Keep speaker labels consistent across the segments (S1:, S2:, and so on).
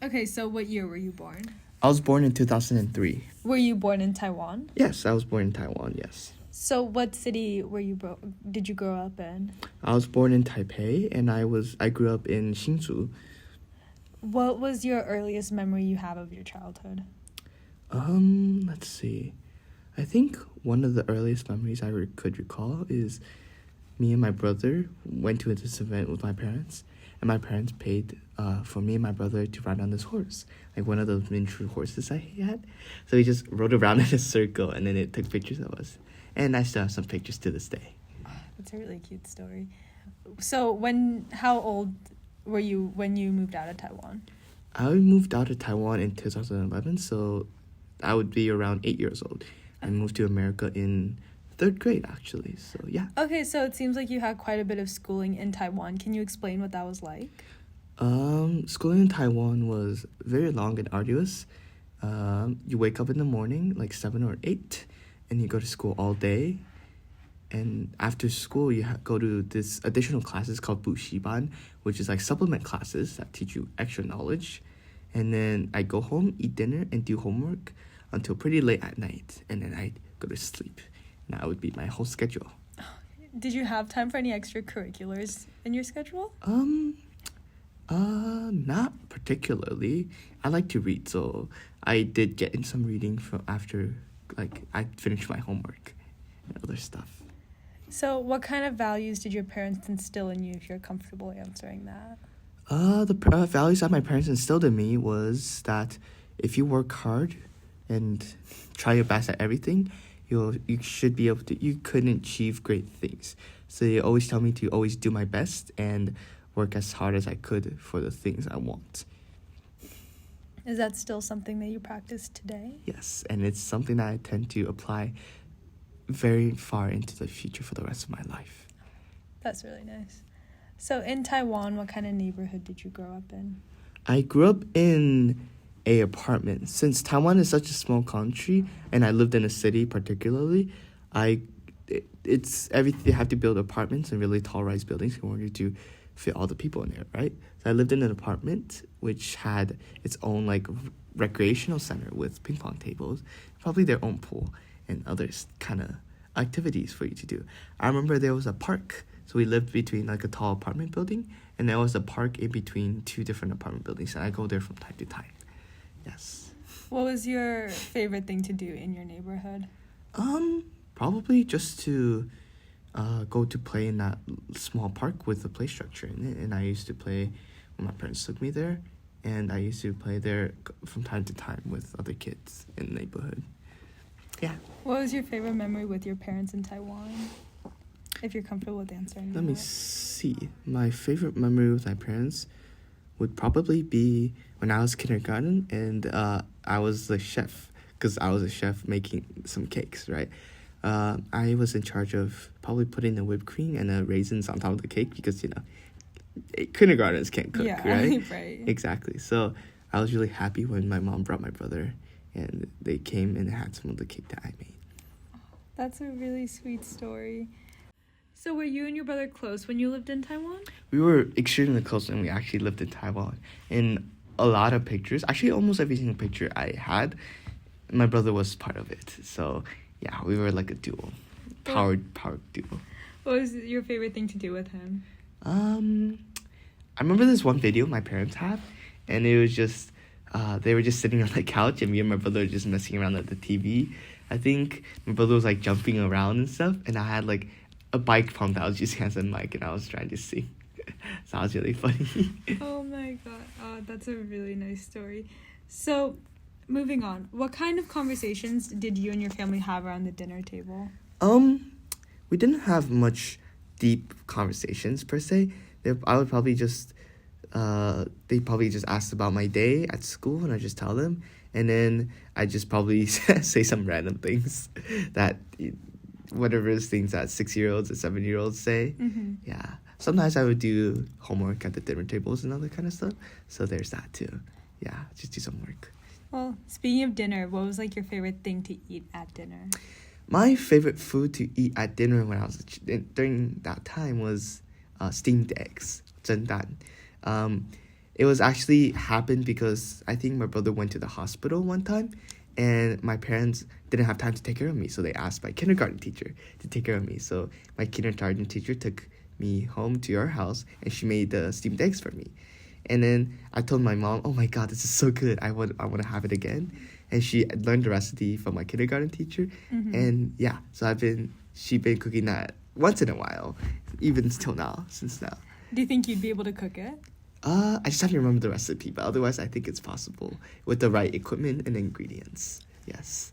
S1: Okay, so what year were you born?
S2: I was born in 2003.
S1: Were you born in Taiwan?
S2: Yes, I was born in Taiwan, yes.
S1: So what city did you grow up in?
S2: I was born in Taipei, and I grew up in Hsinchu.
S1: What was your earliest memory you have of your childhood?
S2: Let's see. I think one of the earliest memories I could recall is me and my brother went to this event with my parents, and my parents paid for me and my brother to ride on this horse, like one of those miniature horses I had. So we just rode around in a circle, and then it took pictures of us. And I still have some pictures to this day.
S1: That's a really cute story. So how old were you when you moved out of Taiwan?
S2: I moved out of Taiwan in 2011, so I would be around 8 years old. I moved to America in 3rd grade, actually, so yeah.
S1: Okay, so it seems like you had quite a bit of schooling in Taiwan. Can you explain what that was like?
S2: Schooling in Taiwan was very long and arduous. You wake up in the morning, like 7 or 8, and you go to school all day. And after school, you go to this additional classes called 补习班, which is like supplement classes that teach you extra knowledge. And then I go home, eat dinner, and do homework until pretty late at night. And then I go to sleep. And that would be my whole schedule.
S1: Did you have time for any extracurriculars in your schedule?
S2: Not particularly. I like to read, so I did get in some reading from after, like, I finished my homework and other stuff.
S1: So what kind of values did your parents instill in you, if you're comfortable answering that?
S2: The values that my parents instilled in me was that if you work hard and try your best at everything, you should be able to, you couldn't achieve great things. So they always tell me to always do my best and work as hard as I could for the things I want.
S1: Is that still something that you practice today?
S2: Yes, and it's something that I tend to apply very far into the future for the rest of my life.
S1: That's really nice. So in Taiwan, what kind of neighborhood did you grow up in?
S2: I grew up in a apartment. Since Taiwan is such a small country, and I lived in a city particularly, it's everything. You have to build apartments and really tall rise buildings in order to fit all the people in there, right? So I lived in an apartment which had its own like recreational center with ping pong tables, probably their own pool, and other kind of activities for you to do. I remember there was a park. So we lived between like a tall apartment building, and there was a park in between 2 different apartment buildings, and I go there from time to time. Yes.
S1: What was your favorite thing to do in your neighborhood?
S2: Probably just to go to play in that small park with the play structure in it. And I used to play when my parents took me there, and I used to play there from time to time with other kids in the neighborhood. Yeah.
S1: What was your favorite memory with your parents in Taiwan? If you're comfortable with answering
S2: Let me see. My favorite memory with my parents would probably be when I was kindergarten, and I was the chef, because I was a chef making some cakes, right? I was in charge of probably putting the whipped cream and the raisins on top of the cake, because, kindergartens can't cook, right?
S1: Right.
S2: Exactly. So I was really happy when my mom brought my brother, and they came and had some of the cake that I made.
S1: That's a really sweet story. So were you and your brother close when you lived in Taiwan?
S2: We were extremely close when we actually lived in Taiwan. In a lot of pictures, actually almost every single picture I had, my brother was part of it. So yeah, we were like a duo, powered duo.
S1: What was your favorite thing to do with him?
S2: I remember this one video my parents had, and it was just, they were just sitting on the couch, and me and my brother were just messing around at the TV. I think my brother was like jumping around and stuff, and I had like a bike pump that I was using as a mic, and I was trying to sing. So that was really funny.
S1: Oh my god. Oh, that's a really nice story. So, moving on. What kind of conversations did you and your family have around the dinner table?
S2: We didn't have much deep conversations per se. I would probably just, they probably just asked about my day at school, and I just tell them. And then I just probably say some random things that, whatever things that 6-year-olds and 7-year-olds say.
S1: Mm-hmm.
S2: Yeah. Sometimes I would do homework at the dinner tables and other kind of stuff. So there's that too. Yeah, just do some work.
S1: Well, speaking of dinner, what was like your favorite thing to eat at dinner?
S2: My favorite food to eat at dinner when I was during that time was steamed eggs, 蒸蛋. it was actually happened because I think my brother went to the hospital one time, and my parents didn't have time to take care of me, so they asked my kindergarten teacher to take care of me. So my kindergarten teacher took me home to our house, and she made the steamed eggs for me. And then I told my mom, "Oh my God, this is so good! I want to have it again." And she learned the recipe from my kindergarten teacher, and yeah, so she's been cooking that once in a while, even till now, since now.
S1: Do you think you'd be able to cook it?
S2: I just have to remember the recipe, but otherwise I think it's possible with the right equipment and ingredients. Yes.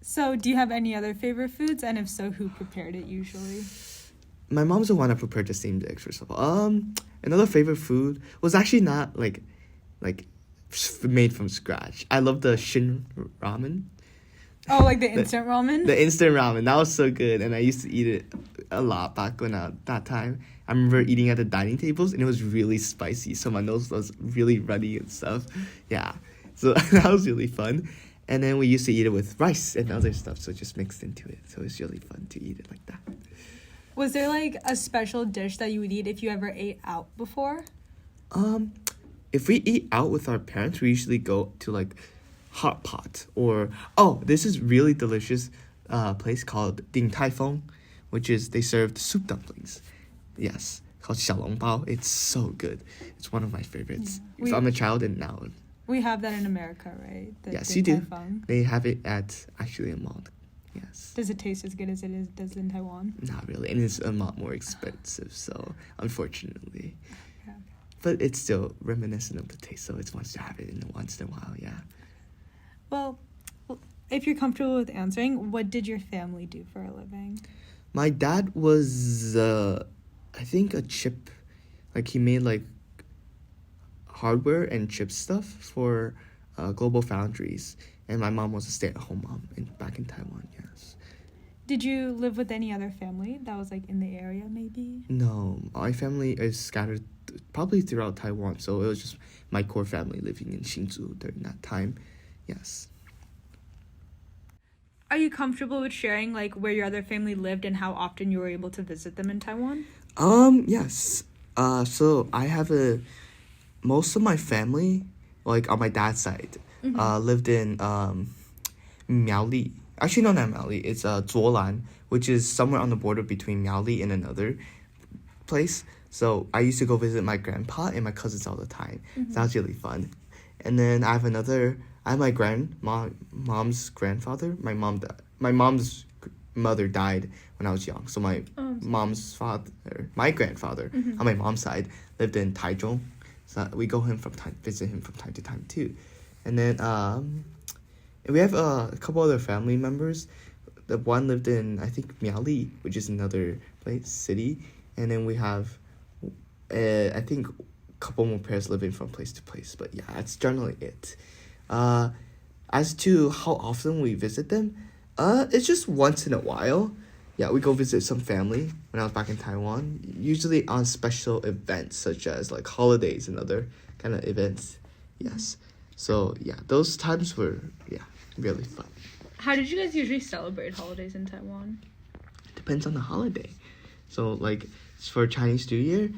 S1: So, do you have any other favorite foods? And if so, who prepared it usually?
S2: My mom's the one that prepared the steamed eggs, first of all. Another favorite food was actually not like made from scratch. I love the shin ramen.
S1: Oh, like the instant ramen?
S2: The instant ramen. That was so good, and I used to eat it a lot back when that time. I remember eating at the dining tables, and it was really spicy, so my nose was really runny and stuff. Yeah, so that was really fun. And then we used to eat it with rice and other stuff, so it just mixed into it. So it was really fun to eat it like that.
S1: Was there like a special dish that you would eat if you ever ate out before?
S2: If we eat out with our parents, we usually go to like hot pot or this is really delicious place called Ding Tai Fung, which is they serve soup dumplings. Yes, called 小笼包. It's so good. It's one of my favorites.
S1: Yeah.
S2: So I'm a child and now.
S1: We have that in America, right?
S2: Yes,
S1: Din
S2: you do.
S1: Tai Fung.
S2: They have it at actually a mall. Yes.
S1: Does it taste as good as it does in Taiwan?
S2: Not really, and it's a lot more expensive. So unfortunately,
S1: Okay.
S2: but it's still reminiscent of the taste. So it's once to have it once in a while. Yeah.
S1: Well, if you're comfortable with answering, what did your family do for a living?
S2: My dad was, I think, a chip. Like, he made, like, hardware and chip stuff for Global Foundries. And my mom was a stay-at-home mom back in Taiwan, yes.
S1: Did you live with any other family that was, like, in the area, maybe?
S2: No, my family is scattered probably throughout Taiwan. So it was just my core family living in Hsinchu during that time. Yes.
S1: Are you comfortable with sharing, like, where your other family lived and how often you were able to visit them in Taiwan?
S2: Yes. So I have most of my family, like, on my dad's side, lived in, Miaoli. Actually, no, not Miaoli. It's, Zuolan, which is somewhere on the border between Miaoli and another place. So I used to go visit my grandpa and my cousins all the time. So that was really fun. And then I have my grandmom's grandfather. My mom's mother died when I was young. So my mom's father, my grandfather, on my mom's side, lived in Taichung. So we visit him from time to time too. And then we have a couple other family members. The one lived in, I think, Miaoli, which is another city. And then we have, I think, a couple more pairs living from place to place. But yeah, that's generally it. As to how often we visit them, it's just once in a while. Yeah, we go visit some family when I was back in Taiwan, usually on special events such as like holidays and other kind of events. Yes. So yeah, those times were really fun.
S1: How did you guys usually celebrate holidays in Taiwan?
S2: Depends on the holiday. So like for Chinese New Year,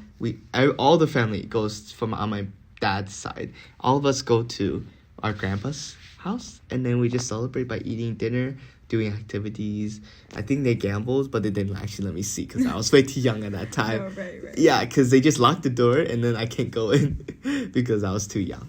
S2: all the family goes from on my dad's side. All of us go to our grandpa's house, and then we just celebrate by eating dinner, doing activities. I think they gambled, but they didn't actually let me see because I was way too young at that time.
S1: Oh, right.
S2: Yeah, because they just locked the door, and then I can't go in because I was too young.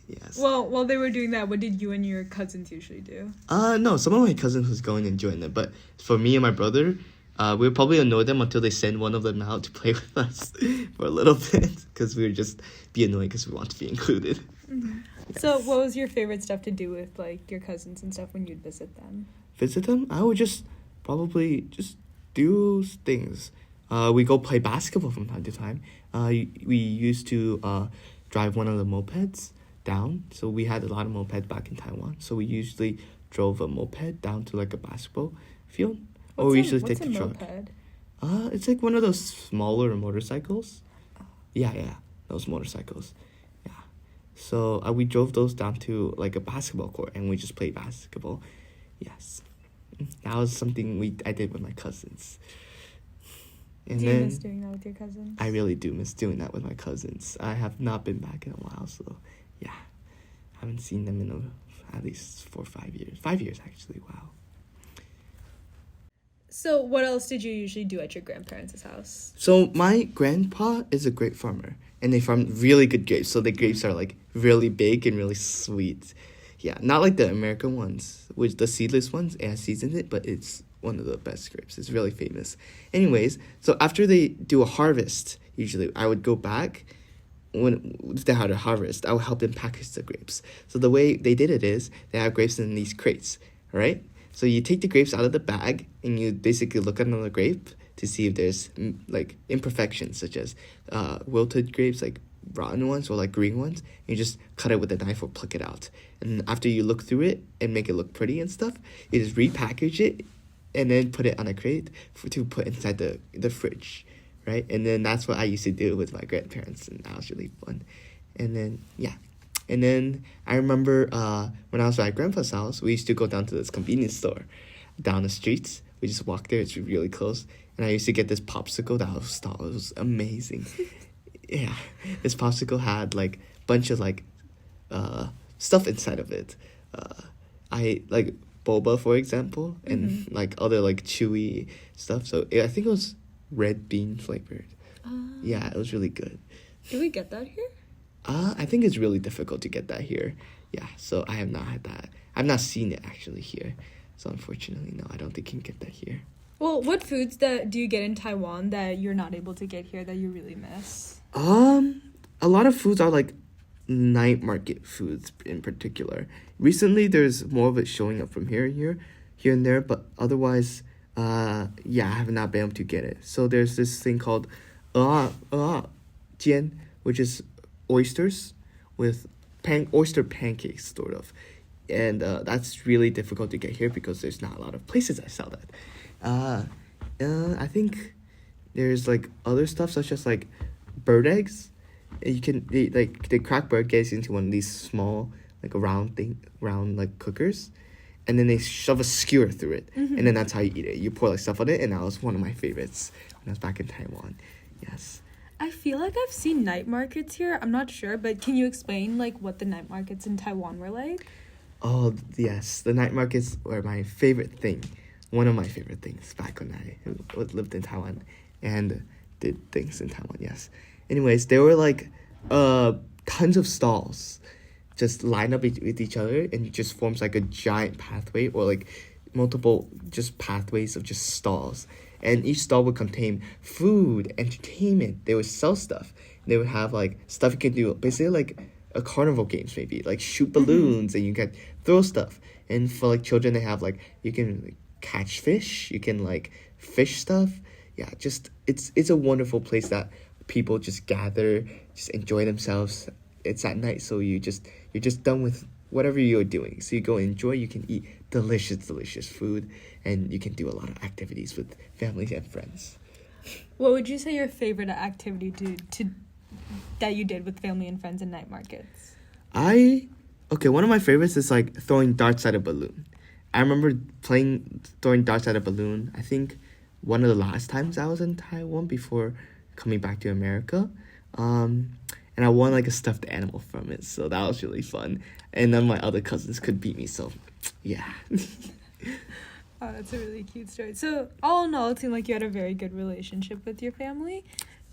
S2: Yes.
S1: Well, while they were doing that, what did you and your cousins usually do?
S2: No, some of my cousins was going and joining them, but for me and my brother, we would probably annoy them until they send one of them out to play with us for a little bit because we would just be annoyed because we want to be included. Yes.
S1: So what was your favorite stuff to do with like your cousins and stuff when you'd visit them?
S2: Visit them? I would probably just do things. We go play basketball from time to time. We used to drive one of the mopeds down. So we had a lot of mopeds back in Taiwan. So we usually drove a moped down to like a basketball field. Or we usually take the truck.
S1: Moped?
S2: It's like one of those smaller motorcycles. Yeah, those motorcycles. Yeah. So we drove those down to like a basketball court and we just played basketball. Yes. That was something I did with my cousins. And
S1: Do you
S2: then
S1: miss doing that with your cousins?
S2: I really do miss doing that with my cousins. I have not been back in a while, so yeah. I haven't seen them in at least 4 or 5 years. 5 years, actually. Wow.
S1: So what else did you usually do at your grandparents' house?
S2: So my grandpa is a grape farmer, and they farm really good grapes. So the grapes are like really big and really sweet. Yeah, not like the American ones, which the seedless ones, it has seeds in it, but it's one of the best grapes. It's really famous. Anyways, so after they do a harvest, usually I would go back. When if they had a harvest, I would help them package the grapes. So the way they did it is they have grapes in these crates, right? So you take the grapes out of the bag and you basically look at another grape to see if there's like imperfections, such as wilted grapes, like rotten ones or like green ones. You just cut it with a knife or pluck it out. And after you look through it and make it look pretty and stuff, you just repackage it and then put it on a crate to put inside the fridge. Right? And then that's what I used to do with my grandparents, and that was really fun. And then, yeah. And then I remember when I was at my grandpa's house, we used to go down to this convenience store down the streets. We just walked there. It's really close. And I used to get this popsicle that was amazing. Yeah. This popsicle had, like, a bunch of, like, stuff inside of it. I, like, boba, for example, and, like, other, like, chewy stuff. So I think it was red bean flavored. Yeah, it was really good.
S1: Do we get that here?
S2: I think it's really difficult to get that here. Yeah, so I have not had that. I've not seen it actually here. So unfortunately, no, I don't think you can get that here.
S1: Well, what foods do you get in Taiwan that you're not able to get here that you really miss?
S2: A lot of foods are like night market foods in particular. Recently, there's more of it showing up from here and there, but otherwise, yeah, I have not been able to get it. So there's this thing called jian, which is oysters with oyster pancakes, sort of. And that's really difficult to get here because there's not a lot of places that sell that. I think there's like other stuff such as like bird eggs. They crack bird eggs into one of these small like round like cookers. And then they shove a skewer through it. And then that's how you eat it. You pour like stuff on it, and that was one of my favorites when I was back in Taiwan. Yes.
S1: I feel like I've seen night markets here. I'm not sure, but can you explain like what the night markets in Taiwan were like?
S2: Oh, yes. The night markets were my favorite thing. One of my favorite things back when I lived in Taiwan and did things in Taiwan, yes. Anyways, there were like tons of stalls just line up with each other, and it just forms like a giant pathway or like multiple just pathways of just stalls. And each stall would contain food, entertainment. They would sell stuff. They would have like stuff you can do, basically like a carnival games maybe, like shoot balloons and you can throw stuff. And for like children, they have like you can like, catch fish, you can like fish stuff. Yeah, just it's a wonderful place that people just gather, just enjoy themselves. It's at night, so you're just done with whatever you're doing. So you go enjoy, you can eat delicious food, and you can do a lot of activities with families and friends.
S1: What would you say your favorite activity that you did with family and friends in night markets?
S2: One of my favorites is like throwing darts at a balloon. I remember throwing darts at a balloon, I think one of the last times I was in Taiwan before coming back to America. And I won like a stuffed animal from it, so that was really fun. And then my other cousins could beat me, so yeah.
S1: Oh, that's a really cute story. So all in all, it seemed like you had a very good relationship with your family.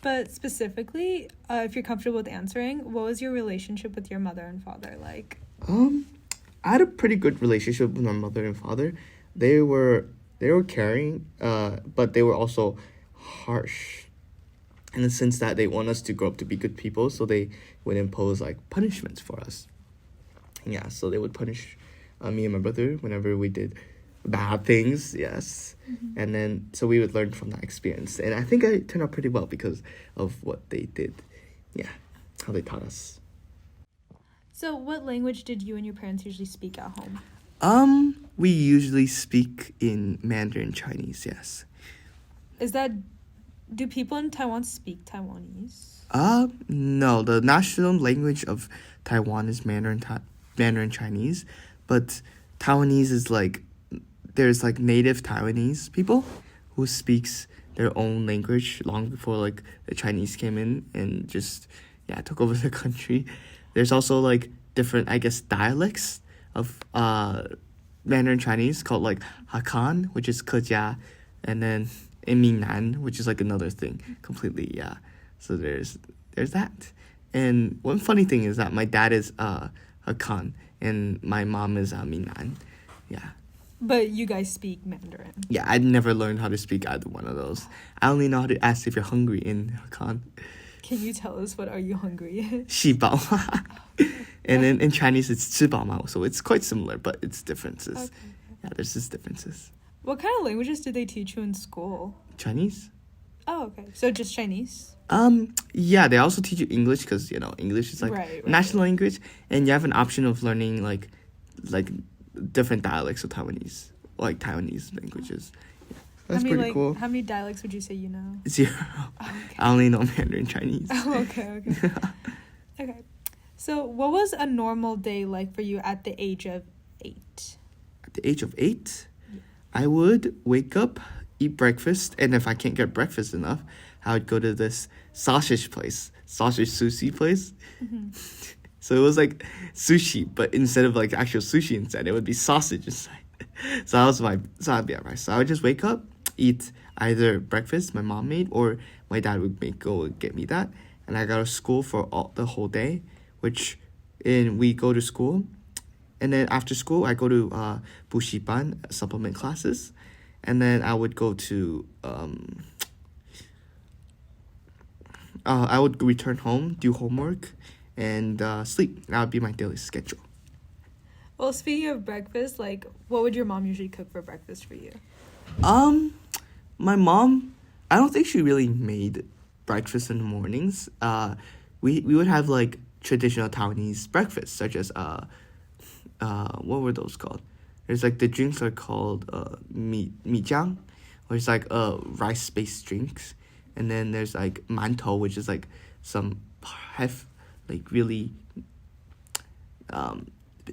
S1: But specifically, if you're comfortable with answering, what was your relationship with your mother and father like?
S2: I had a pretty good relationship with my mother and father. They were caring, but they were also harsh. In the sense that they want us to grow up to be good people, so they would impose like punishments for us. Yeah, so they would punish me and my brother whenever we did bad things, yes. And then so we would learn from that experience. And I think I turned out pretty well because of what they did. Yeah, how they taught us.
S1: So what language did you and your parents usually speak at home?
S2: We usually speak in Mandarin Chinese, yes.
S1: Do people in Taiwan speak Taiwanese?
S2: No. The national language of Taiwan is Mandarin Chinese, but Taiwanese is like there's like native Taiwanese people who speaks their own language long before like the Chinese came in and just took over the country. There's also like different, I guess, dialects of Mandarin Chinese called like Hakan, which is Kejia, and then in Minnan, which is like another thing completely. Yeah, so there's that. And one funny thing is that my dad is Hakan and my mom is Minnan. Yeah.
S1: But you guys speak Mandarin.
S2: Yeah, I never learned how to speak either one of those. I only know how to ask if you're hungry in Hakan.
S1: Can you tell us what are you hungry?
S2: 吃饱. And then in Chinese it's 吃饱吗, so it's quite similar, but it's differences.
S1: Okay.
S2: Yeah, there's just differences.
S1: What kind of languages did they teach you in school?
S2: Chinese?
S1: Oh, okay. So just Chinese?
S2: Yeah, they also teach you English because, English is like national language, and you have an option of learning like different dialects of Taiwanese, like Taiwanese languages. Yeah, that's pretty cool.
S1: How many dialects would you say you know?
S2: 0.
S1: Oh, okay.
S2: I only know Mandarin Chinese.
S1: Oh, okay. Okay. So what was a normal day like for you at the age of 8?
S2: At the age of 8, I would wake up, eat breakfast, and if I can't get breakfast enough, I would go to this sausage sushi place.
S1: Mm-hmm.
S2: So it was like sushi, but instead of like actual sushi inside, it would be sausage inside. So I'd be alright. So I would just wake up, eat either breakfast my mom made, or my dad would go get me that, and I go to school for the whole day, we go to school, and then after school I go to bushiban supplement classes, and then I would go to I would return home, do homework, and sleep. That would be my daily schedule.
S1: Well, speaking of breakfast, like, what would your mom usually cook for breakfast for you?
S2: My mom, I don't think she really made breakfast in the mornings. We would have like traditional Taiwanese breakfast, such as what were those called? There's like the drinks are called mi jiang, which is like rice-based drinks, and then there's like mantou, which is like some really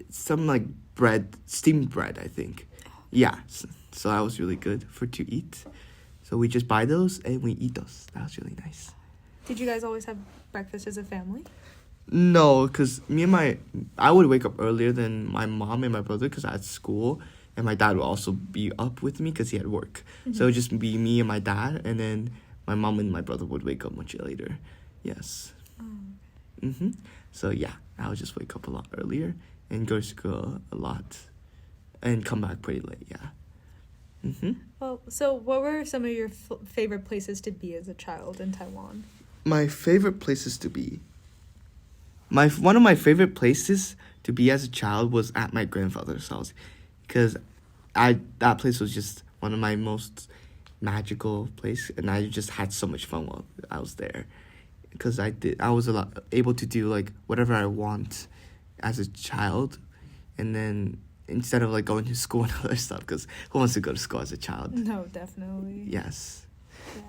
S2: some like bread, steamed bread, I think. Yeah, so that was really good to eat. So we just buy those and we eat those. That was really nice.
S1: Did you guys always have breakfast as a family?
S2: No, because I would wake up earlier than my mom and my brother because I had school, and my dad would also be up with me because he had work. Mm-hmm. So it would just be me and my dad, and then my mom and my brother would wake up much later. Yes.
S1: Oh.
S2: Mm-hmm. So yeah, I would just wake up a lot earlier and go to school a lot and come back pretty late, yeah. Mm-hmm.
S1: Well, so what were some of your favorite places to be as a child in Taiwan?
S2: My favorite places to be? One of my favorite places to be as a child was at my grandfather's house, because that place was just one of my most magical place, and I just had so much fun while I was there, because I was able to do like whatever I want as a child, and then instead of like going to school and other stuff, because who wants to go to school as a child?
S1: No, definitely.
S2: Yes.
S1: Yeah.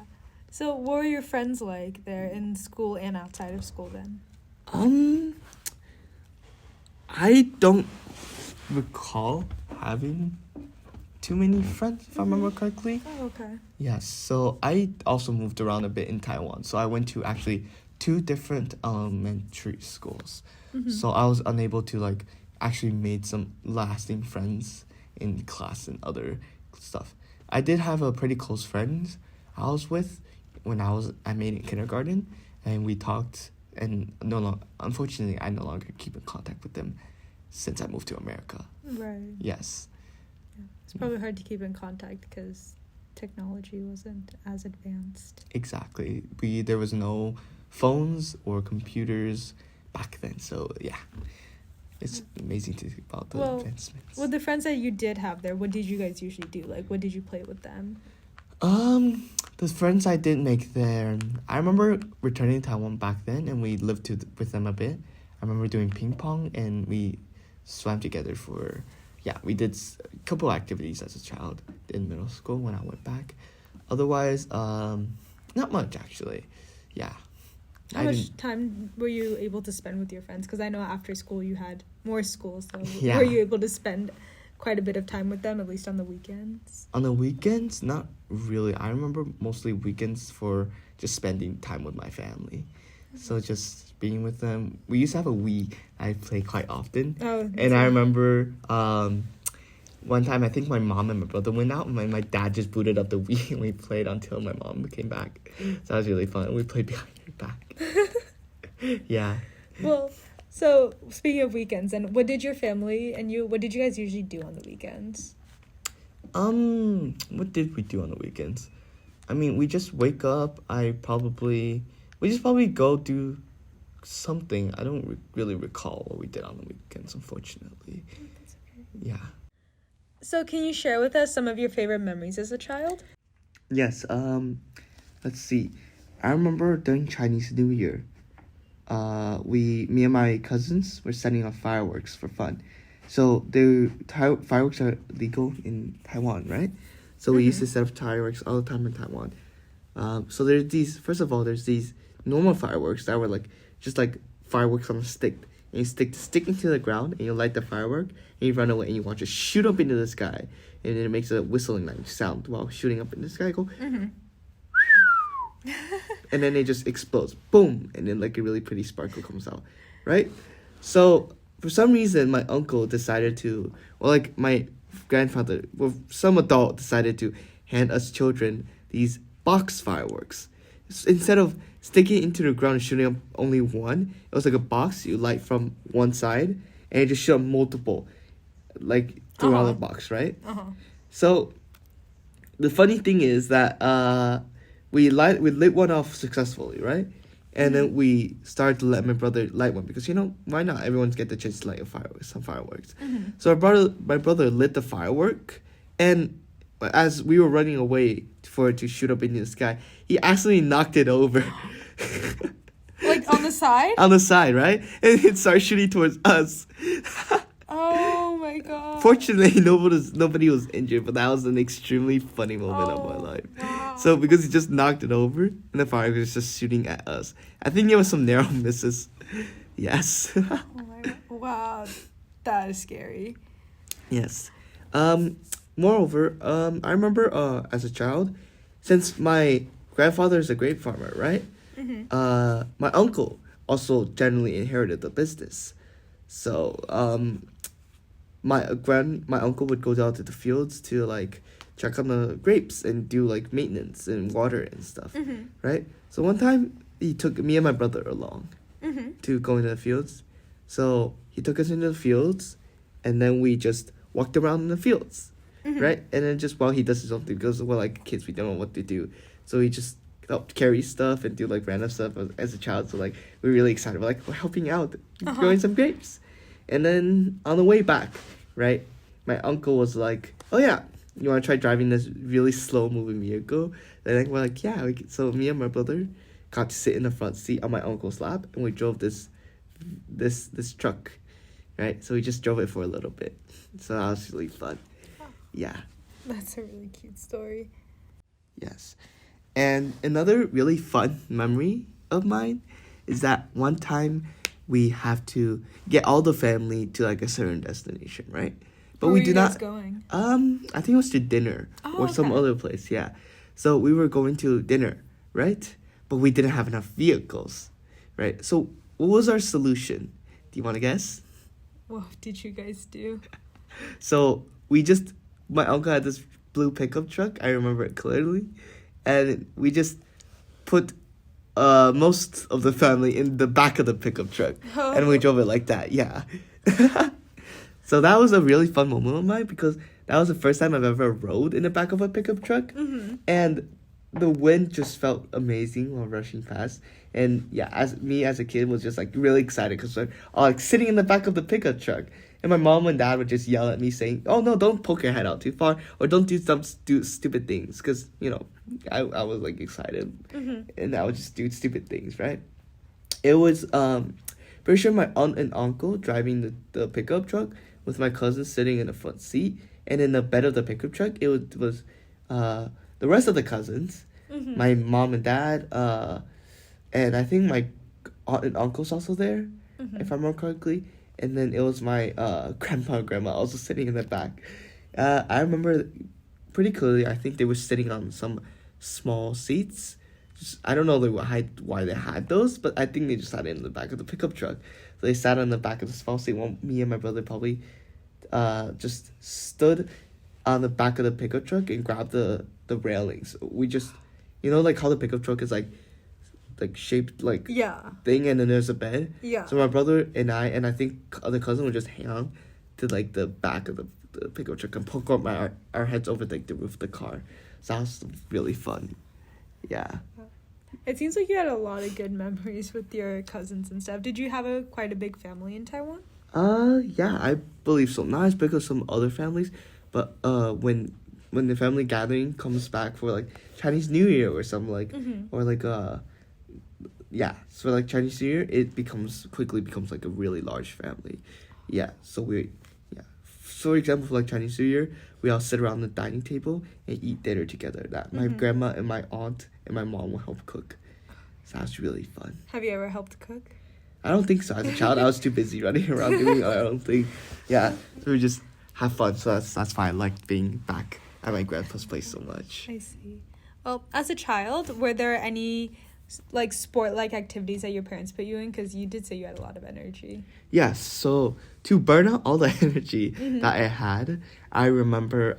S1: So what were your friends like there in school and outside of school then?
S2: I don't recall having too many friends, if I remember correctly.
S1: Oh, okay.
S2: Yes, so I also moved around a bit in Taiwan. So I went to actually 2 different elementary schools. Mm-hmm. So I was unable to like actually made some lasting friends in class and other stuff. I did have a pretty close friend I was with when I made in kindergarten, and we talked, and unfortunately I no longer keep in contact with them since I moved to America.
S1: Right.
S2: Yes.
S1: Yeah. It's probably hard to keep in contact because technology wasn't as advanced.
S2: Exactly. There was no phones or computers back then, so yeah. It's amazing to think about the advancements.
S1: Well, the friends that you did have there, what did you guys usually do? Like, what did you play with them?
S2: The friends I did make there, I remember returning to Taiwan back then, and we lived with them a bit. I remember doing ping pong, and we swam together we did a couple activities as a child in middle school when I went back. Otherwise, not much actually. Yeah.
S1: How much time were you able to spend with your friends? Because I know after school you had more school, so were you able to spend quite a bit of time with them, at least on the weekends?
S2: On the weekends, not really. I remember mostly weekends for just spending time with my family. So just being with them. We used to have a Wii I play quite often.
S1: Oh,
S2: And I remember one time I think my mom and my brother went out and my dad just booted up the Wii and we played until my mom came back. So that was really fun. We played behind her back. Yeah.
S1: Well, so speaking of weekends, and what did your family and what did you guys usually do on the weekends?
S2: What did we do on the weekends? I mean, we just wake up. We just probably go do something. I don't really recall what we did on the weekends, unfortunately.
S1: That's okay.
S2: Yeah.
S1: So can you share with us some of your favorite memories as a child?
S2: Yes. Let's see. I remember during Chinese New Year, me and my cousins were setting off fireworks for fun. So fireworks are legal in Taiwan, right? So we used to set off fireworks all the time in Taiwan. So there's these normal fireworks that were just like fireworks on a stick. And you stick the stick into the ground and you light the firework and you run away and you watch it shoot up into the sky. And then it makes a whistling like sound while shooting up in the sky. Go. And then it just explodes. Boom. And then like a really pretty sparkle comes out. Right? So for some reason my uncle decided to, my grandfather, some adult decided to hand us children these box fireworks. Instead of sticking it into the ground and shooting up only one, it was like a box you light from one side and it just shoot up multiple throughout the box, right? So the funny thing is that we lit one off successfully, right? And then we started to let my brother light one because why not? Everyone's get the chance to light some fireworks. So my brother lit the firework, and as we were running away for it to shoot up into the sky, he accidentally knocked it over.
S1: Like on the side?
S2: On the side, right? And it started shooting towards us.
S1: Oh my god.
S2: Fortunately, nobody was injured, but that was an extremely funny moment of my life.
S1: Wow.
S2: So because he just knocked it over, and the firework was just shooting at us. I think there was some narrow misses. Yes.
S1: Oh my god. Wow. That is scary.
S2: Yes. Moreover, I remember as a child, since my grandfather is a grape farmer, right? My uncle also generally inherited the business. So my uncle would go down to the fields to check on the grapes and do maintenance and water and stuff, right? So one time he took me and my brother along to go into the fields. So he took us into the fields, and then we just walked around in the fields, right? And then just while he does his own thing, because we're kids, we don't know what to do. So he just helped carry stuff and do random stuff as a child. So we're really excited. We're helping out, growing some grapes. And then on the way back, right, my uncle was like, "Oh yeah, you want to try driving this really slow moving vehicle?" And we're like, "Yeah." So me and my brother got to sit in the front seat on my uncle's lap, and we drove this truck, right? So we just drove it for a little bit. So that was really fun. Yeah.
S1: That's a really cute story.
S2: Yes. And another really fun memory of mine is that one time we have to get all the family to a certain destination, right? But
S1: Where
S2: we
S1: were
S2: do
S1: you guys
S2: not
S1: going?
S2: I think it was to dinner or some
S1: okay.
S2: other place, yeah. So we were going to dinner, right? But we didn't have enough vehicles, right? So what was our solution? Do you want to guess?
S1: What did you guys do?
S2: So my uncle had this blue pickup truck. I remember it clearly. And we just put most of the family in the back of the pickup truck. And we drove it like that, yeah. So that was a really fun moment of mine because that was the first time I've ever rode in the back of a pickup truck. And the wind just felt amazing while rushing past. And yeah, as a kid was just really excited because we're all sitting in the back of the pickup truck. And my mom and dad would just yell at me saying, "Oh no, don't poke your head out too far or don't do some stupid things." Because, I was excited and I would just do stupid things, right? It was pretty sure my aunt and uncle driving the pickup truck with my cousin sitting in the front seat. And in the bed of the pickup truck, it was the rest of the cousins, my mom and dad, and I think my aunt and uncle's also there, if I remember correctly. and then it was my grandpa and grandma also sitting in the back. I remember pretty clearly. I think they were sitting on some small seats. I don't know why they had those, but I think they just sat in the back of the pickup truck. So they sat on the back of the small seat. While me and my brother probably just stood on the back of the pickup truck and grabbed the railings. We just, like how the pickup truck is like shaped like thing, and then there's a bed.
S1: Yeah.
S2: So my brother and I think other cousin would just hang on to like the back of the pickup truck and poke up our heads over like the roof of the car. So that was really fun. Yeah.
S1: It seems like you had a lot of good memories with your cousins and stuff. Did you have quite a big family in Taiwan?
S2: Yeah, I believe so. Not as big as some other families, but when the family gathering comes back for like Chinese New Year or something like, or like so like Chinese New Year, it quickly becomes like a really large family. Yeah, so for example, for like Chinese New Year, we all sit around the dining table and eat dinner together. That my grandma and my aunt and my mom will help cook. So that's really fun.
S1: Have you ever helped cook?
S2: I don't think so. As a child, I was too busy running around doing my own thing. Yeah, so we just have fun. So that's why I liked being back at my grandpa's place so much.
S1: I see. Well, as a child, were there any like sport-like activities that your parents put you in? Because you did say you had a lot of energy.
S2: Yes. So to burn out all the energy that I had, I remember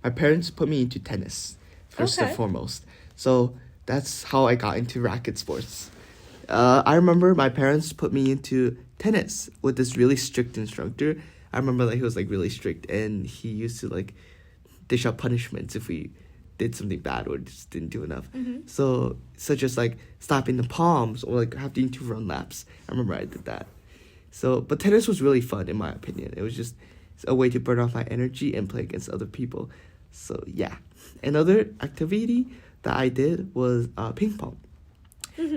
S2: my parents put me into tennis first and foremost. So that's how I got into racket sports. I remember my parents put me into tennis with this really strict instructor. I remember that he was like really strict, and he used to like dish out punishments if we did something bad or just didn't do enough. So such as like stopping the palms or like having to run laps. I remember I did that. So but tennis was really fun in my opinion. It was just a way to burn off my energy and play against other people. So yeah. Another activity that I did was ping pong.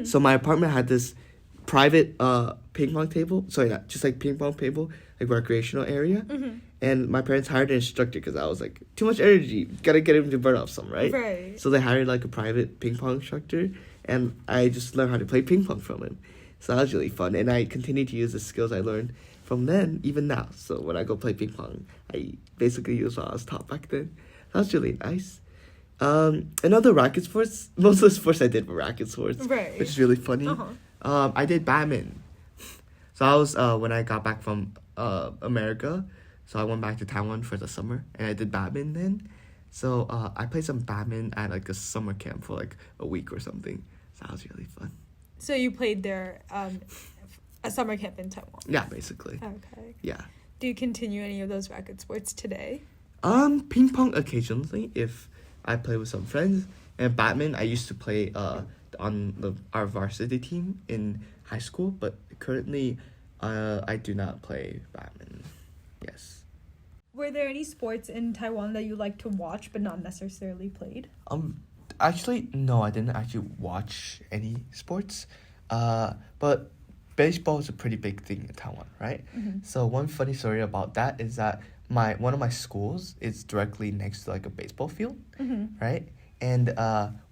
S2: So my apartment had this private ping pong table. Sorry, not just like ping pong table, like recreational area. And my parents hired an instructor because I was like, too much energy. Gotta get him to burn off some, right?
S1: Right.
S2: So they hired like a private ping pong instructor, and I just learned how to play ping pong from him. So that was really fun. And I continued to use the skills I learned from then, even now. So when I go play ping pong, I basically use what I was taught back then. That was really nice. And other racket sports, most of the sports I did were racket sports,
S1: right,
S2: which is really funny. I did badminton. So I was, when I got back from America, so I went back to Taiwan for the summer, and I did badminton then. So I played some badminton at like a summer camp for like a week or something. So that was really fun.
S1: So you played there a summer camp in Taiwan?
S2: Yeah, basically.
S1: Okay.
S2: Yeah.
S1: Do you continue any of those racket sports today?
S2: Ping pong occasionally if I play with some friends. And badminton I used to play on our varsity team in high school, but currently I do not play badminton. Yes.
S1: Were there any sports in Taiwan that you like to watch but not necessarily played?
S2: Actually, no, I didn't actually watch any sports. But baseball is a pretty big thing in Taiwan, right? So one funny story about that is that one of my schools is directly next to like a baseball field, right? And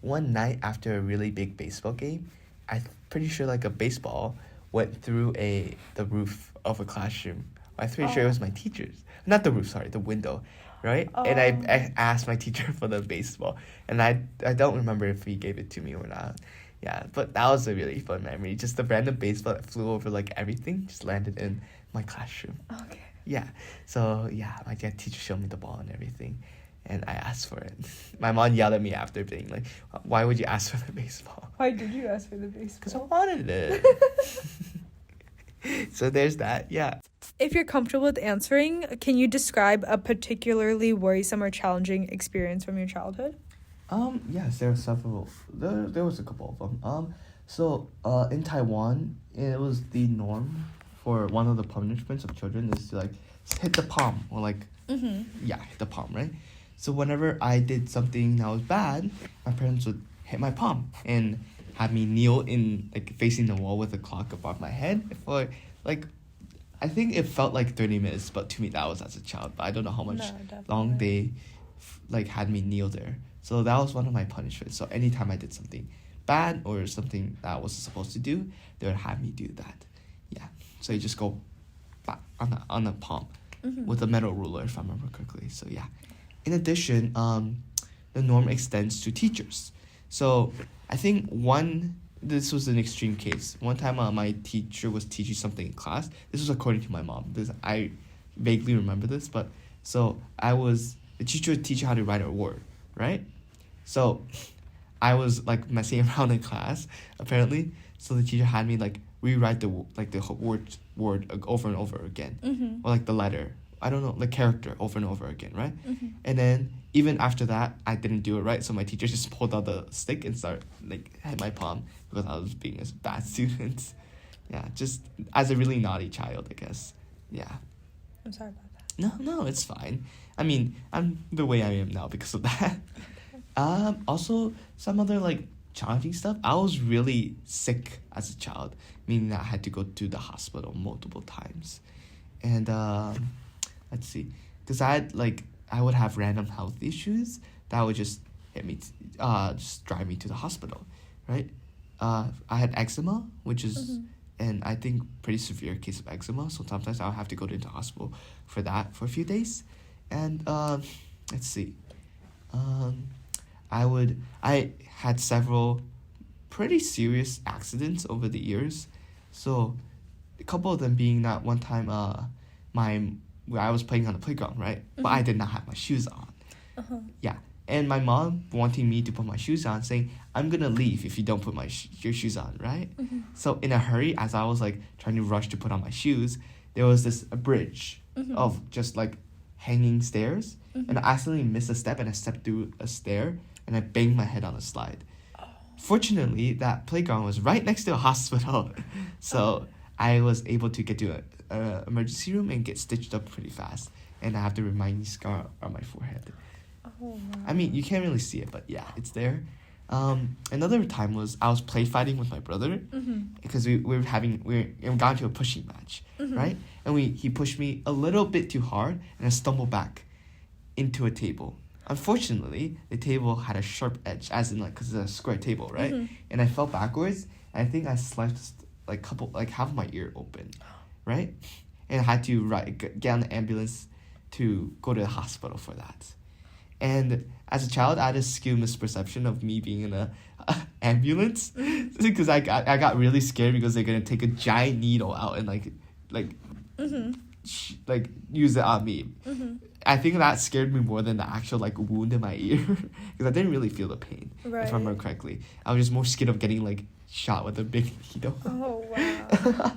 S2: one night after a really big baseball game, I'm pretty sure like a baseball went through the roof of a classroom. I'm pretty sure it was my teacher's. Not the roof, sorry, the window, right? And I asked my teacher for the baseball, and I don't remember if he gave it to me or not. Yeah, but that was a really fun memory. Just the random baseball that flew over like everything just landed in my classroom.
S1: Okay.
S2: Yeah, so yeah, my teacher showed me the ball and everything, and I asked for it. My mom yelled at me after being like, "Why would you ask for the baseball?"
S1: Why did you ask for the baseball?
S2: Because I wanted it. So there's that, yeah.
S1: If you're comfortable with answering, can you describe a particularly worrisome or challenging experience from your childhood?
S2: Yes, there are several. There was a couple of them. So in Taiwan, it was the norm for one of the punishments of children is to like hit the palm or like hit the palm, right? So whenever I did something that was bad, my parents would hit my palm and have me kneel in like facing the wall with a clock above my head for like I think it felt like 30 minutes, but to me that was as a child. But I don't know how much long they like had me kneel there. So that was one of my punishments. So anytime I did something bad or something that I wasn't supposed to do, they would have me do that. Yeah. So you just go back on the palm with a metal ruler, if I remember correctly. So yeah. In addition, the norm extends to teachers. So I think this was an extreme case. One time my teacher was teaching something in class. This was according to my mom. I vaguely remember this, but so the teacher would teach you how to write a word, right? So I was like messing around in class, apparently. So the teacher had me like rewrite the whole word over and over again, or like the letter. I don't know, the character over and over again, right? And then even after that, I didn't do it right. So my teacher just pulled out the stick and started like hit my palm because I was being a bad student. Yeah, just as a really naughty child, I guess. Yeah.
S1: I'm sorry about that.
S2: No, it's fine. I mean, I'm the way I am now because of that. Also, some other like challenging stuff. I was really sick as a child, meaning that I had to go to the hospital multiple times. And let's see, because I would have random health issues that would just hit me, just drive me to the hospital, right? I had eczema, which is, and I think pretty severe case of eczema. So sometimes I'll have to go to the hospital for that for a few days. And let's see, I had several pretty serious accidents over the years. So a couple of them being that one time where I was playing on the playground, right? But I did not have my shoes on. Yeah. And my mom wanting me to put my shoes on, saying, I'm going to leave if you don't put your shoes on, right? So in a hurry, as I was like trying to rush to put on my shoes, there was a bridge of just like hanging stairs. And I accidentally missed a step and I stepped through a stair and I banged my head on a slide. Fortunately, that playground was right next to a hospital. So I was able to get to a emergency room and get stitched up pretty fast. And I have the remaining scar on my forehead.
S1: Oh, wow.
S2: I mean, you can't really see it, but yeah, it's there. Another time was I was play fighting with my brother because we got into a pushing match, right? And he pushed me a little bit too hard and I stumbled back into a table. Unfortunately, the table had a sharp edge, as in like, because it's a square table, right? And I fell backwards and I think I sliced half of my ear open, right? And I had to get on the ambulance to go to the hospital for that. And as a child, I had a skewed misperception of me being in a ambulance because I got really scared because they're gonna take a giant needle out and like use it on me. I think that scared me more than the actual like wound in my ear because I didn't really feel the pain, if I remember correctly. I was just more scared of getting like shot with a big needle.
S1: Oh wow.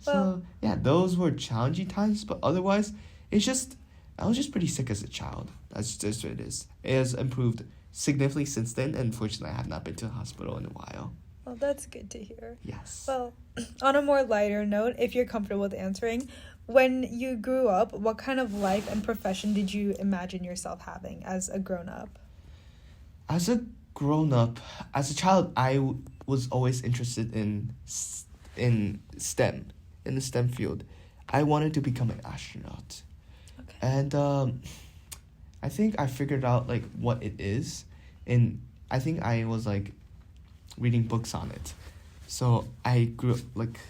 S2: So yeah, those were challenging times, but otherwise, I was just pretty sick as a child. That's just what it is. It has improved significantly since then, and fortunately, I have not been to the hospital in a while.
S1: Well, that's good to hear.
S2: Yes.
S1: Well, on a more lighter note, if you're comfortable with answering, when you grew up, what kind of life and profession did you imagine yourself having as a grown-up?
S2: As a grown-up, as a child, I was always interested in STEM, in the STEM field. I wanted to become an astronaut. Okay. And I think I figured out like what it is, and I think I was like reading books on it. So I grew up like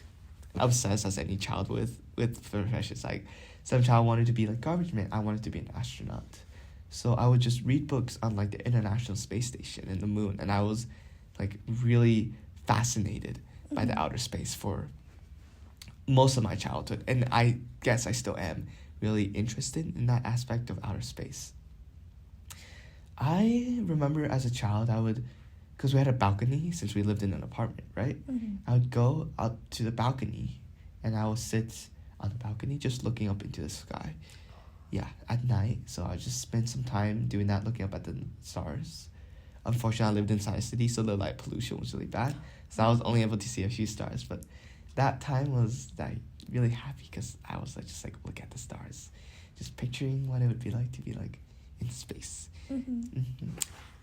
S2: obsessed as any child with professions. Like some child wanted to be like garbage man, I wanted to be an astronaut. So I would just read books on like the International Space Station and the moon, and I was like really fascinated by the outer space for most of my childhood, and I guess I still am really interested in that aspect of outer space. I remember as a child because we had a balcony since we lived in an apartment, right? I would go out to the balcony and I would sit on the balcony just looking up into the sky. Yeah, at night. So I just spent some time doing that, looking up at the stars. Unfortunately, I lived inside a city, so the light pollution was really bad. So I was only able to see a few stars. But that time was like really happy because I was like just like look at the stars, just picturing what it would be like to be like in space.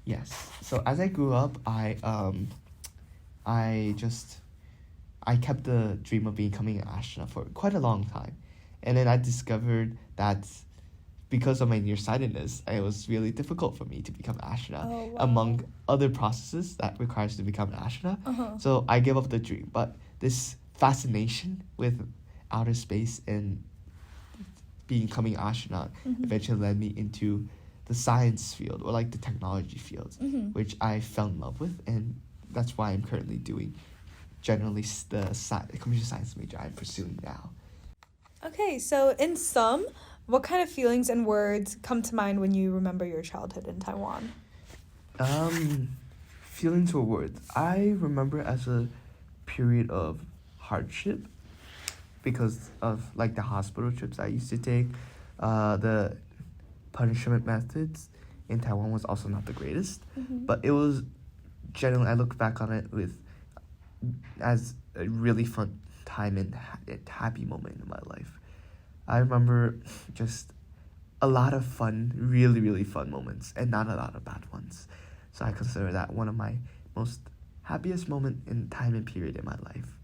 S2: Yes. So as I grew up, I kept the dream of becoming an astronaut for quite a long time, and then I discovered that because of my nearsightedness, it was really difficult for me to become an astronaut.
S1: Oh, wow.
S2: Among other processes that requires to become an astronaut.
S1: Uh-huh.
S2: So I gave up the dream. But this fascination with outer space and becoming an astronaut eventually led me into the science field or like the technology field, which I fell in love with, and that's why I'm currently doing generally the computer science major I'm pursuing now.
S1: Okay, so in sum, what kind of feelings and words come to mind when you remember your childhood in Taiwan?
S2: Feelings or words. I remember as a period of hardship because of like the hospital trips I used to take. The punishment methods in Taiwan was also not the greatest, but it was generally, I look back on it as a really fun time and happy moment in my life. I remember just a lot of fun, really, really fun moments, and not a lot of bad ones. So I consider that one of my most happiest moment in time and period in my life.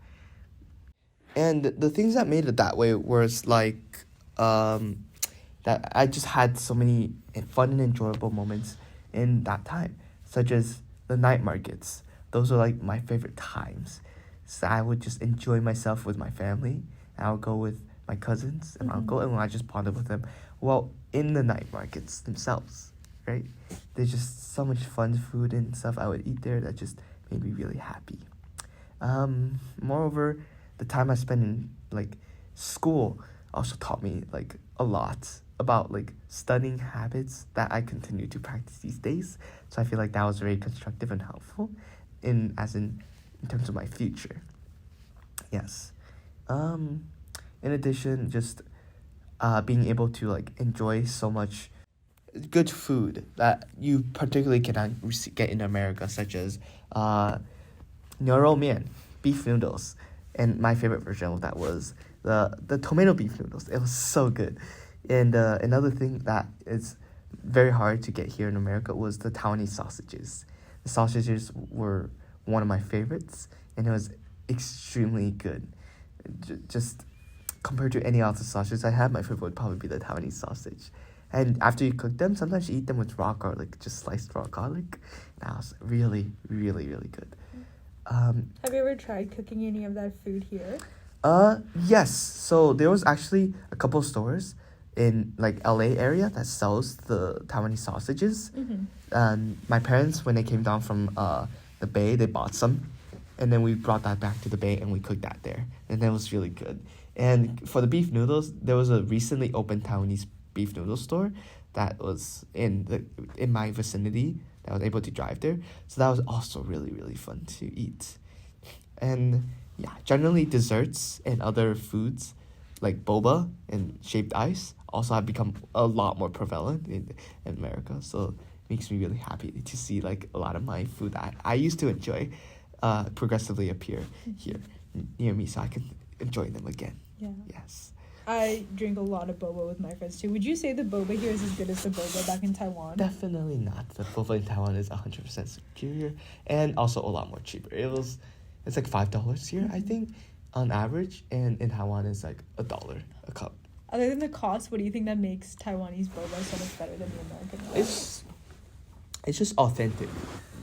S2: And the things that made it that way was like that I just had so many fun and enjoyable moments in that time, such as the night markets. Those are like my favorite times. So I would just enjoy myself with my family. I would go with my cousins and my uncle, and I just bonded with them. Well, in the night markets themselves, right? There's just so much fun food and stuff I would eat there that just made me really happy. Moreover, the time I spent in like school also taught me like a lot about like studying habits that I continue to practice these days. So I feel like that was very constructive and helpful in terms of my future. Yes. In addition, just being able to like enjoy so much good food that you particularly cannot get in America, such as牛肉面, beef noodles, and my favorite version of that was the tomato beef noodles. It was so good. And another thing that is very hard to get here in America was the Taiwanese sausages. The sausages were one of my favorites, and it was extremely good. Just compared to any other sausages I had, my favorite would probably be the Taiwanese sausage. And after you cook them, sometimes you eat them with raw garlic, just sliced raw garlic. That was really, really, really good.
S1: Have you ever tried cooking any of that food here?
S2: Yes. So there was actually a couple stores in like LA area that sells the Taiwanese sausages. My parents, when they came down from the Bay, they bought some, and then we brought that back to the Bay and we cooked that there, and that was really good. And for the beef noodles, there was a recently opened Taiwanese beef noodle store that was in my vicinity that I was able to drive there. So that was also really, really fun to eat. And yeah, generally desserts and other foods like boba and shaved ice also have become a lot more prevalent in America. So it makes me really happy to see like a lot of my food that I used to enjoy progressively appear here near me, so I can enjoy them again.
S1: Yeah.
S2: Yes.
S1: I drink a lot of boba with my friends too. Would you say the boba here is as good as the boba back in Taiwan?
S2: Definitely not. The boba in Taiwan is 100% superior and also a lot more cheaper. It's like $5 here, I think, on average, and in Taiwan it's like $1 a cup.
S1: Other than the cost, what do you think that makes Taiwanese boba so much better than the American one?
S2: It's just authentic.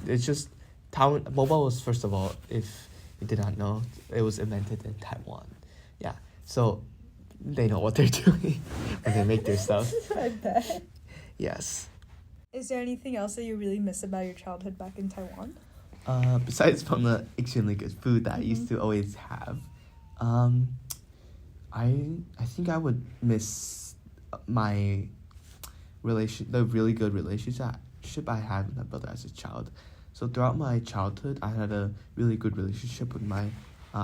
S2: It's just Taiwan boba was, first of all, if you did not know, it was invented in Taiwan. Yeah, so they know what they're doing when they make their stuff.
S1: I bet.
S2: Yes.
S1: Is there anything else that you really miss about your childhood back in Taiwan?
S2: Besides from the extremely good food that I used to always have, I think I would miss the really good relationship I had with my brother as a child. So throughout my childhood, I had a really good relationship with my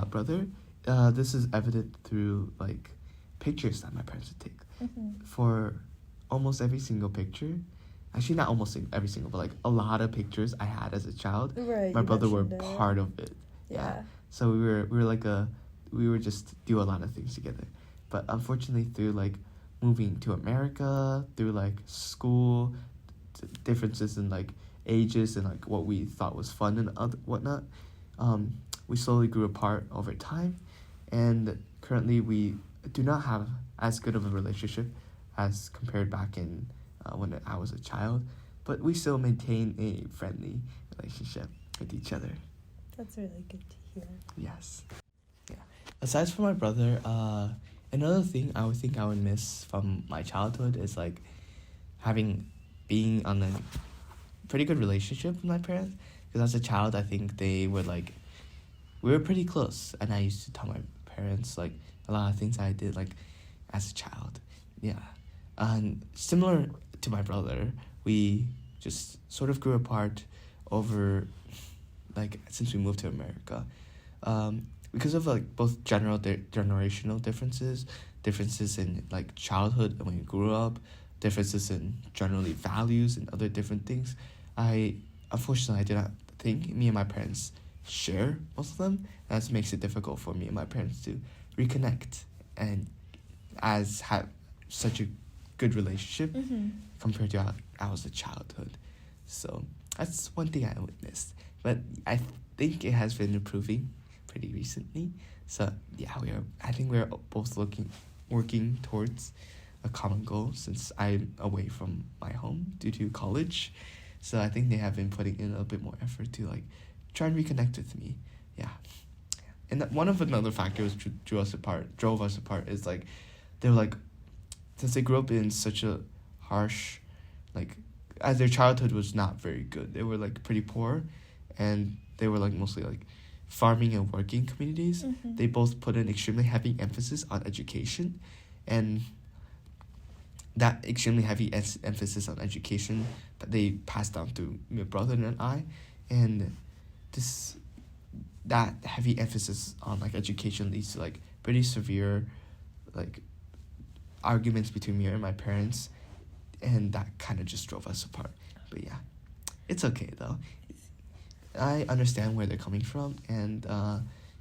S2: brother. This is evident through like pictures that my parents would take. For almost every single picture, actually not almost every single, but like a lot of pictures I had as a child,
S1: right,
S2: my brother were
S1: it.
S2: part of it. Yeah. So we were just do a lot of things together. But unfortunately, through like moving to America, through like school differences in like ages and like what we thought was fun and whatnot, we slowly grew apart over time, and currently we do not have as good of a relationship as compared back in when I was a child, but we still maintain a friendly relationship with each other.
S1: That's really good to hear.
S2: Yes. Yeah. Aside from my brother, another thing I would think I would miss from my childhood is like being on a pretty good relationship with my parents. Because as a child, I think they were like, we were pretty close, and I used to tell my parents like a lot of things I did like as a child. Yeah. And similar to my brother, we just sort of grew apart over like since we moved to America, because of like both generational differences in like childhood and when you grew up, differences in generally values and other different things. Unfortunately, I did not think me and my parents share most of them. That makes it difficult for me and my parents to reconnect and as have such a good relationship compared to our childhood. So that's one thing I would miss. But I think it has been improving pretty recently. So yeah, I think we're both working towards a common goal since I'm away from my home due to college. So I think they have been putting in a bit more effort to like try and reconnect with me. Yeah. And one of another factors drove us apart is like they were like, since they grew up in such a harsh, like, as their childhood was not very good. They were like pretty poor, and they were like mostly like farming and working communities. They both put an extremely heavy emphasis on education, and that extremely heavy emphasis on education that they passed down to my brother and I, and that heavy emphasis on like education leads to like pretty severe like arguments between me and my parents, and that kind of just drove us apart. But yeah, it's okay though. I understand where they're coming from, and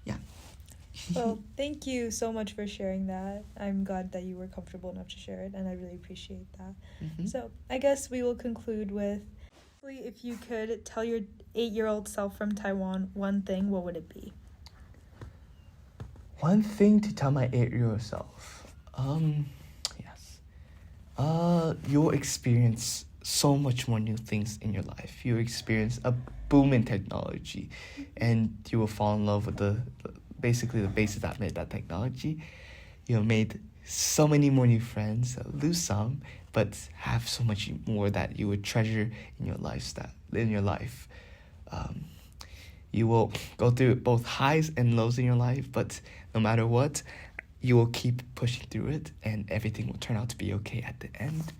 S2: yeah.
S1: Well, thank you so much for sharing that. I'm glad that you were comfortable enough to share it, and I really appreciate that. So I guess we will conclude with, if you could tell your 8-year-old self from Taiwan one thing, what would it be?
S2: One thing to tell my 8-year-old self. Yes. You'll experience so much more new things in your life. You'll experience a boom in technology, and you will fall in love with basically the basis that made that technology. You've made so many more new friends, lose some, but have so much more that you would treasure in your life. You will go through both highs and lows in your life, but no matter what, you will keep pushing through it, and everything will turn out to be okay at the end.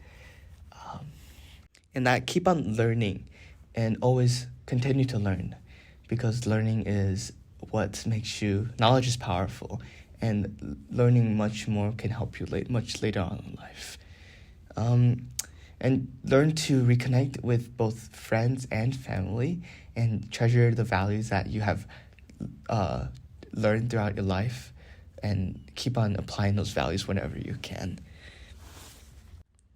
S2: And that keep on learning, and always continue to learn, because learning is what makes you. Knowledge is powerful, and learning much more can help you much later on in life. And learn to reconnect with both friends and family, and treasure the values that you have learned throughout your life, and keep on applying those values whenever you can.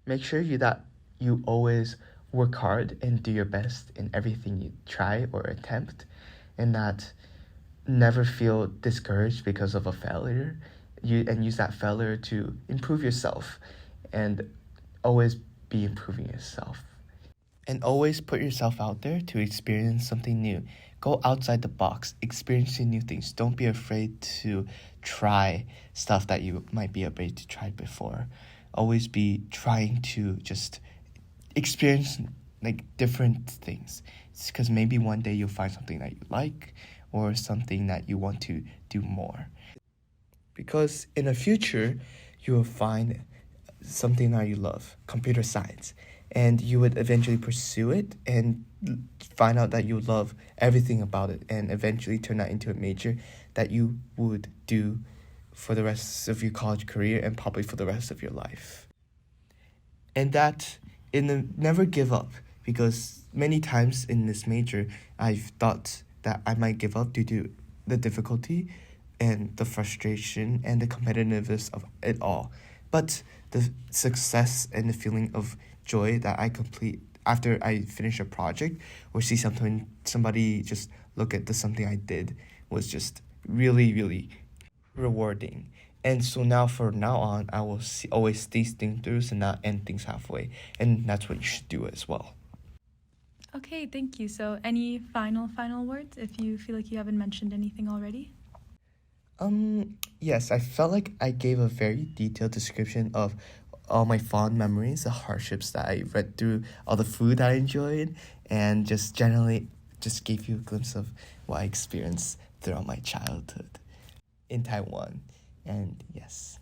S2: Make sure that you always work hard and do your best in everything you try or attempt, and that never feel discouraged because of a failure. And use that failure to improve yourself, and always be improving yourself. And always put yourself out there to experience something new. Go outside the box, experiencing new things. Don't be afraid to try stuff that you might be afraid to try before. Always be trying to just experience like different things. It's because maybe one day you'll find something that you like, or something that you want to do more. Because in the future, you will find something that you love, computer science, and you would eventually pursue it and find out that you love everything about it, and eventually turn that into a major that you would do for the rest of your college career, and probably for the rest of your life. And that never give up, because many times in this major, I've thought that I might give up due to the difficulty and the frustration and the competitiveness of it all. But the success and the feeling of joy that I complete after I finish a project, or see somebody just look at something I did, was just really, really rewarding. And so now, from now on, I will always see things through and not end things halfway. And that's what you should do as well.
S1: Okay, thank you. So, any final words if you feel like you haven't mentioned anything already?
S2: Yes, I felt like I gave a very detailed description of all my fond memories, the hardships that I read through, all the food I enjoyed, and just generally just gave you a glimpse of what I experienced throughout my childhood in Taiwan. And yes.